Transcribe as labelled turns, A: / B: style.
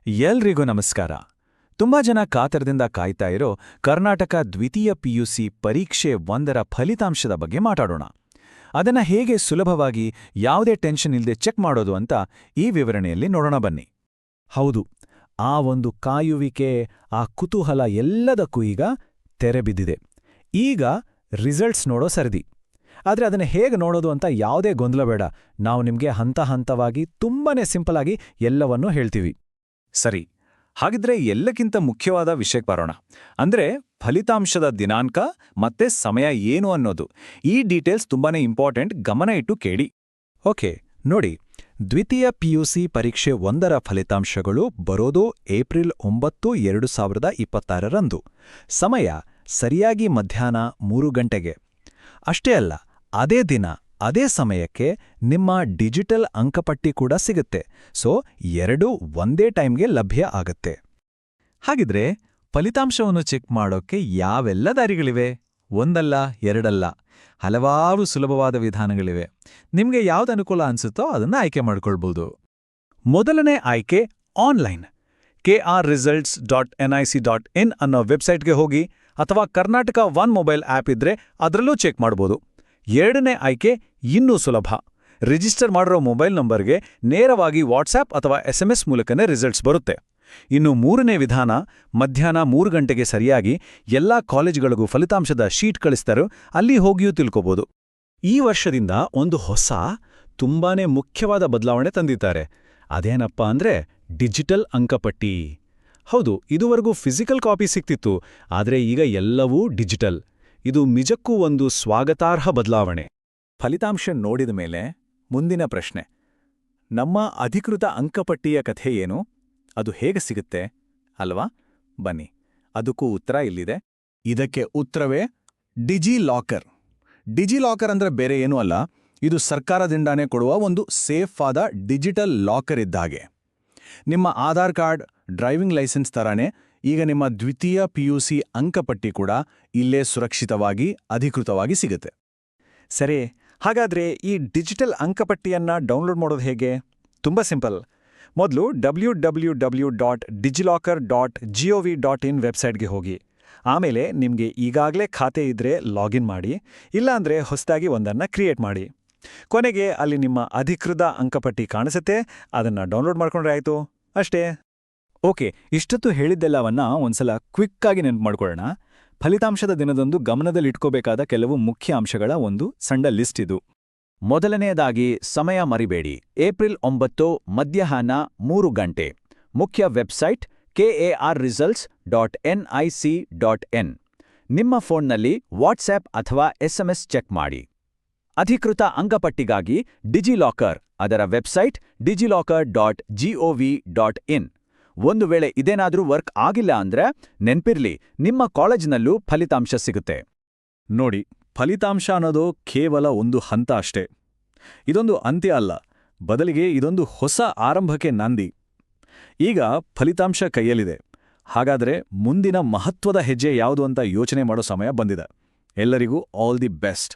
A: ಎಲ್ರಿಗೂ ನಮಸ್ಕಾರ. ತುಂಬಾ ಜನ ಕಾತರದಿಂದ ಕಾಯ್ತಾ ಇರೋ ಕರ್ನಾಟಕ ದ್ವಿತೀಯ ಪಿಯುಸಿ ಪರೀಕ್ಷೆ 1ರ ಫಲಿತಾಂಶದ ಬಗ್ಗೆ ಮಾತಾಡೋಣ. ಅದನ್ನ ಹೇಗೆ ಸುಲಭವಾಗಿ ಯಾವುದೇ ಟೆನ್ಷನ್ ಇಲ್ಲದೆ ಚೆಕ್ ಮಾಡೋದು ಅಂತ ಈ ವಿವರಣೆಯಲ್ಲಿ ನೋಡೋಣ ಬನ್ನಿ.
B: ಹೌದು, ಆ ಒಂದು ಕಾಯುವಿಕೆ, ಆ ಕುತೂಹಲ ಎಲ್ಲದಕ್ಕೂ ಈಗ ತೆರೆ ಬಿದ್ದಿದೆ. ಈಗ ರಿಸಲ್ಟ್ಸ್ ನೋಡೋ ಸರದಿ. ಆದರೆ ಅದನ್ನು ಹೇಗೆ ನೋಡೋದು ಅಂತ ಯಾವುದೇ ಗೊಂದಲ ಬೇಡ. ನಾವು ನಿಮಗೆ ಹಂತ ಹಂತವಾಗಿ ತುಂಬಾನೇ ಸಿಂಪಲ್ ಆಗಿ ಎಲ್ಲವನ್ನೂ ಹೇಳ್ತೀವಿ.
A: ಸರಿ, ಹಾಗಿದ್ರೆ ಎಲ್ಲಕ್ಕಿಂತ ಮುಖ್ಯವಾದ ವಿಷಯಕ್ಕೆ ಬರೋಣ. ಅಂದ್ರೆ ಫಲಿತಾಂಶದ ದಿನಾಂಕ ಮತ್ತೆ ಸಮಯ ಏನು ಅನ್ನೋದು. ಈ ಡೀಟೇಲ್ಸ್ ತುಂಬಾನೇ ಇಂಪಾರ್ಟೆಂಟ್, ಗಮನ ಇಟ್ಟು ಕೇಳಿ.
B: ಓಕೆ, ನೋಡಿ, ದ್ವಿತೀಯ ಪಿಯುಸಿ ಪರೀಕ್ಷೆ 1ರ ಫಲಿತಾಂಶಗಳು ಬರೋದು ಏಪ್ರಿಲ್ 9, 2026ರಂದು. ಸಮಯ ಸರಿಯಾಗಿ ಮಧ್ಯಾಹ್ನ 3 ಗಂಟೆಗೆ. ಅಷ್ಟೇ ಅಲ್ಲ, ಅದೇ ದಿನ ಅದೇ ಸಮಯಕ್ಕೆ ನಿಮ್ಮ ಡಿಜಿಟಲ್ ಅಂಕಪಟ್ಟಿ ಕೂಡ ಸಿಗುತ್ತೆ. ಸೊ ಎರಡೂ ಒಂದೇ ಟೈಮ್ಗೆ ಲಭ್ಯ ಆಗತ್ತೆ.
A: ಹಾಗಿದ್ರೆ ಫಲಿತಾಂಶವನ್ನು ಚೆಕ್ ಮಾಡೋಕ್ಕೆ ಯಾವೆಲ್ಲ ದಾರಿಗಳಿವೆ? ಒಂದಲ್ಲ, ಎರಡಲ್ಲ, ಹಲವಾರು ಸುಲಭವಾದ ವಿಧಾನಗಳಿವೆ. ನಿಮಗೆ ಯಾವ್ದು ಅನುಕೂಲ ಅನ್ಸುತ್ತೋ ಅದನ್ನ ಆಯ್ಕೆ ಮಾಡ್ಕೊಳ್ಬೋದು. ಮೊದಲನೇ ಆಯ್ಕೆ ಆನ್ಲೈನ್. krresults.nic.in ಅನ್ನೋ ವೆಬ್ಸೈಟ್ಗೆ ಹೋಗಿ, ಅಥವಾ ಕರ್ನಾಟಕ ಒನ್ ಮೊಬೈಲ್ ಆ್ಯಪ್ ಇದ್ರೆ ಅದರಲ್ಲೂ ಚೆಕ್ ಮಾಡ್ಬೋದು. ಎರಡನೇ ಆಯ್ಕೆ ಇನ್ನೂ ಸುಲಭ. ರಿಜಿಸ್ಟರ್ ಮಾಡಿರೋ ಮೊಬೈಲ್ ನಂಬರ್ಗೆ ನೇರವಾಗಿ ವಾಟ್ಸ್ಆ್ಯಪ್ ಅಥವಾ SMS ಮೂಲಕನೇ ರಿಸಲ್ಟ್ಸ್ ಬರುತ್ತೆ. ಇನ್ನು ಮೂರನೇ ವಿಧಾನ, ಮಧ್ಯಾಹ್ನ 3 ಗಂಟೆಗೆ ಸರಿಯಾಗಿ ಎಲ್ಲಾ ಕಾಲೇಜುಗಳಿಗೂ ಫಲಿತಾಂಶದ ಶೀಟ್ ಕಳಿಸ್ತಾರೋ ಅಲ್ಲಿ ಹೋಗಿಯೂ ತಿಳ್ಕೋಬೋದು.
B: ಈ ವರ್ಷದಿಂದ ಒಂದು ಹೊಸ, ತುಂಬಾನೇ ಮುಖ್ಯವಾದ ಬದಲಾವಣೆ ತಂದಿದ್ದಾರೆ. ಅದೇನಪ್ಪ ಅಂದ್ರೆ ಡಿಜಿಟಲ್ ಅಂಕಪಟ್ಟಿ. ಹೌದು, ಇದುವರೆಗೂ ಫಿಸಿಕಲ್ ಕಾಪಿ ಸಿಕ್ತಿತ್ತು, ಆದರೆ ಈಗ ಎಲ್ಲವೂ ಡಿಜಿಟಲ್. ಇದು ನಿಜಕ್ಕೂ ಒಂದು ಸ್ವಾಗತಾರ್ಹ ಬದಲಾವಣೆ.
A: ಫಲಿತಾಂಶ ನೋಡಿದ ಮೇಲೆ ಮುಂದಿನ ಪ್ರಶ್ನೆ, ನಮ್ಮ ಅಧಿಕೃತ ಅಂಕಪಟ್ಟಿಯ ಕಥೆ ಏನು? ಅದು ಹೇಗೆ ಸಿಗುತ್ತೆ ಅಲ್ವಾ? ಬನ್ನಿ, ಅದಕ್ಕೂ ಉತ್ತರ ಇಲ್ಲಿದೆ.
C: ಇದಕ್ಕೆ ಉತ್ತರವೇ ಡಿಜಿಲಾಕರ್. ಡಿಜಿಲಾಕರ್ ಅಂದ್ರೆ ಬೇರೆ ಏನೂ ಅಲ್ಲ, ಇದು ಸರ್ಕಾರದಿಂದಾನೇ ಕೊಡುವ ಒಂದು ಸೇಫ್ ಆದ ಡಿಜಿಟಲ್ ಲಾಕರ್ ಇದ್ದಾಗೆ. ನಿಮ್ಮ ಆಧಾರ್ ಕಾರ್ಡ್, ಡ್ರೈವಿಂಗ್ ಲೈಸೆನ್ಸ್ ತರಾನೇ ಈಗ ನಿಮ್ಮ ದ್ವಿತೀಯ ಪಿಯುಸಿ ಅಂಕಪಟ್ಟಿ ಕೂಡ ಇಲ್ಲೇ ಸುರಕ್ಷಿತವಾಗಿ, ಅಧಿಕೃತವಾಗಿ ಸಿಗುತ್ತೆ.
A: ಸರಿ, ಹಾಗಾದ್ರೆ ಈ ಡಿಜಿಟಲ್ ಅಂಕಪಟ್ಟಿಯನ್ನ ಡೌನ್ಲೋಡ್ ಮಾಡೋದು ಹೇಗೆ? ತುಂಬ ಸಿಂಪಲ್. ಮೊದಲು www.digilocker.gov.in ವೆಬ್ಸೈಟ್ಗೆ ಹೋಗಿ. ಆಮೇಲೆ ನಿಮಗೆ ಈಗಾಗಲೇ ಖಾತೆ ಇದ್ರೆ ಲಾಗಿನ್ ಮಾಡಿ, ಇಲ್ಲಾಂದ್ರೆ ಹೊಸದಾಗಿ ಒಂದನ್ನು ಕ್ರಿಯೇಟ್ ಮಾಡಿ. ಕೊನೆಗೆ ಅಲ್ಲಿ ನಿಮ್ಮ ಅಧಿಕೃತ ಅಂಕಪಟ್ಟಿ ಕಾಣಿಸುತ್ತೆ, ಅದನ್ನ ಡೌನ್ಲೋಡ್ ಮಾಡ್ಕೊಂಡ್ರೆ ಆಯ್ತು, ಅಷ್ಟೇ. ಓಕೆ, ಇಷ್ಟೊತ್ತು ಹೇಳಿದ್ದೆಲ್ಲವನ್ನ ಒಂದ್ಸಲ ಕ್ವಿಕ್ ಆಗಿ ನೆನಪು ಮಾಡ್ಕೊಳ್ಳೋಣ. ಫಲಿತಾಂಶದ ದಿನದಂದು ಗಮನದಲ್ಲಿಟ್ಕೋಬೇಕಾದ ಕೆಲವು ಮುಖ್ಯ ಅಂಶಗಳ ಒಂದು ಸಣ್ಣ ಲಿಸ್ಟ್ ಇದು. ಮೊದಲನೆಯದಾಗಿ, ಸಮಯ ಮರಿಬೇಡಿ. ಏಪ್ರಿಲ್ 9 ಮಧ್ಯಾಹ್ನ 3 ಗಂಟೆ. ಮುಖ್ಯ ವೆಬ್ಸೈಟ್ krresults.nic.in. ನಿಮ್ಮ ಫೋನ್ನಲ್ಲಿ ವಾಟ್ಸ್ಆ್ಯಪ್ ಅಥವಾ SMS ಚೆಕ್ ಮಾಡಿ. ಅಧಿಕೃತ ಅಂಕಪಟ್ಟಿಗಾಗಿ ಡಿಜಿಲಾಕರ್, ಅದರ ವೆಬ್ಸೈಟ್ digilocker.gov.in. ಒಂದು ವೇಳೆ ಇದೇನಾದ್ರೂ ವರ್ಕ್ ಆಗಿಲ್ಲ ಅಂದ್ರೆ ನೆನ್ಪಿರ್ಲಿ, ನಿಮ್ಮ ಕಾಲೇಜಿನಲ್ಲೂ ಫಲಿತಾಂಶ ಸಿಗುತ್ತೆ.
B: ನೋಡಿ, ಫಲಿತಾಂಶ ಅನ್ನೋದು ಕೇವಲ ಒಂದು ಹಂತ ಅಷ್ಟೇ. ಇದೊಂದು ಅಂತ್ಯ ಅಲ್ಲ, ಬದಲಿಗೆ ಇದೊಂದು ಹೊಸ ಆರಂಭಕ್ಕೆ ನಾಂದಿ. ಈಗ ಫಲಿತಾಂಶ ಕೈಯಲ್ಲಿದೆ. ಹಾಗಾದ್ರೆ ಮುಂದಿನ ಮಹತ್ವದ ಹೆಜ್ಜೆ ಯಾವುದು ಅಂತ ಯೋಚನೆ ಮಾಡೋ ಸಮಯ ಬಂದಿದೆ. ಎಲ್ಲರಿಗೂ ಆಲ್ ದಿ ಬೆಸ್ಟ್.